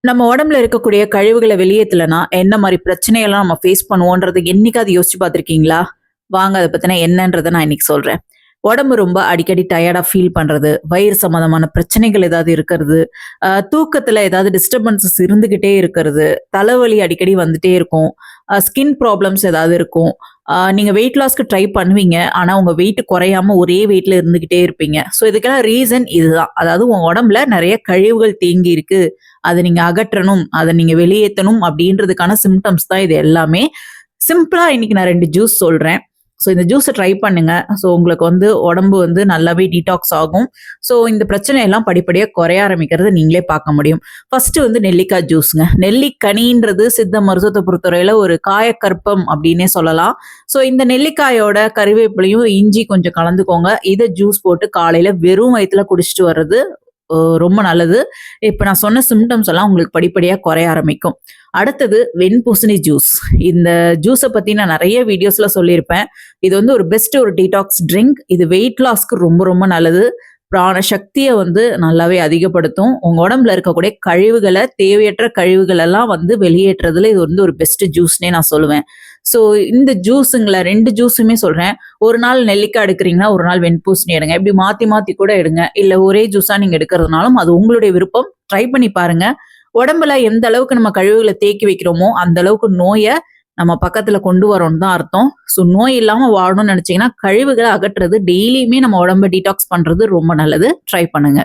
நம்ம உடம்புல இருக்கக்கூடிய கழிவுகள வெளியேத்தலனா, என்ன மாரி பிரச்சனையெல்லாம் நம்ம ஃபேஸ் பண்ணுவோன்றத என்னைக்காவது யோசிச்சு பார்த்துருக்கீங்களா? வாங்க அத பத்தின என்னன்றத நான் இன்னைக்கு சொல்றேன். உடம்பு ரொம்ப அடிக்கடி டயர்டா ஃபீல் பண்றது, வயிறு சம்மந்தமான பிரச்சனைகள் ஏதாவது இருக்கிறது, தூக்கத்துல ஏதாவது டிஸ்டர்பன்ஸஸ் இருந்துகிட்டே இருக்கிறது, தலைவலி அடிக்கடி வந்துட்டே இருக்கும், ஸ்கின் ப்ராப்ளம்ஸ் ஏதாவது இருக்கும். நீங்க வெயிட் லாஸ்க்கு ட்ரை பண்ணுவீங்க. ஆனா உங்க வெயிட் குறையாம ஒரே வெயிட்ல இருந்துகிட்டே இருப்பீங்க. ஸோ இதுக்கெல்லாம் ரீசன் இதுதான். அதாவது உங்க உடம்புல நெறைய கழிவுகள் தேங்கி இருக்கு. அத நீங்க அகற்றணும், அத நீங்க வெளியேத்தணும் அப்படின்றதுக்கான சிம்ப்டம்ஸ் தான் இது எல்லாமே. சிம்பிளா இன்னைக்கு நான் 2 ஜூஸ் சொல்றேன். ஸோ இந்த ஜூஸ ட்ரை பண்ணுங்க. ஸோ உங்களுக்கு உடம்பு நல்லாவே டீடாக்ஸ் ஆகும். ஸோ இந்த பிரச்சனையெல்லாம் படிப்படியா குறைய ஆரம்பிக்கிறத நீங்களே பார்க்க முடியும். ஃபர்ஸ்ட் நெல்லிக்காய் ஜூஸ்ங்க. நெல்லிக்கனின்றது சித்த மருத்துவத்த பொறுத்தவரையில ஒரு காயக்கற்பம் அப்படின்னே சொல்லலாம். ஸோ இந்த நெல்லிக்காயோட கறிவேப்பிலையும், இஞ்சி கொஞ்சம் கலந்துக்கோங்க. இத ஜூஸ் போட்டு காலையில வெறும் வயித்துல குடிச்சிட்டு வர்றது ரொம்ப நல்லது. இப்ப நான் சொன்ன சிம்ப்டம்ஸ் எல்லாம் உங்களுக்கு படிப்படியா குறைய ஆரம்பிக்கும். அடுத்தது வெண்பூசணி ஜூஸ். இந்த ஜூஸ பத்தி நான் நெறைய வீடியோஸ்ல சொல்லியிருப்பேன். இது ஒரு பெஸ்ட் ஒரு டீடாக்ஸ் ட்ரிங்க். இது வெயிட் லாஸ்க்கு ரொம்ப ரொம்ப நல்லது. பிராண சக்திய நல்லாவே அதிகப்படுத்தும். உங்க உடம்புல இருக்கக்கூடிய கழிவுகள, தேவையற்ற கழிவுகள் எல்லாம் வெளியேற்றுறதுல இது ஒரு பெஸ்ட் ஜூஸ்ன்னே நான் சொல்லுவேன். ஸோ இந்த ஜூஸுங்கள 2 ஜூஸுமே சொல்றேன். ஒரு நாள் நெல்லிக்காய் எடுக்கிறீங்கன்னா, ஒரு நாள் வெண்பூசணி எடுங்க. இப்படி மாத்தி மாத்தி கூட எடுங்க. இல்ல ஒரே ஜூஸா நீங்க எடுக்கிறதுனாலும் அது உங்களுடைய விருப்பம். ட்ரை பண்ணி பாருங்க. உடம்புல எந்த அளவுக்கு நம்ம கழிவுகள தேக்கி வைக்கிறோமோ, அந்த அளவுக்கு நோய நம்ம பக்கத்துல கொண்டு வரோம்னு தான் அர்த்தம். ஸோ நோய் இல்லாம வாழணும்னு நினைச்சீங்கன்னா, கழிவுகள அகற்றுறது டெய்லியுமே நம்ம உடம்ப டீடாக்ஸ் பண்றது ரொம்ப நல்லது. ட்ரை பண்ணுங்க.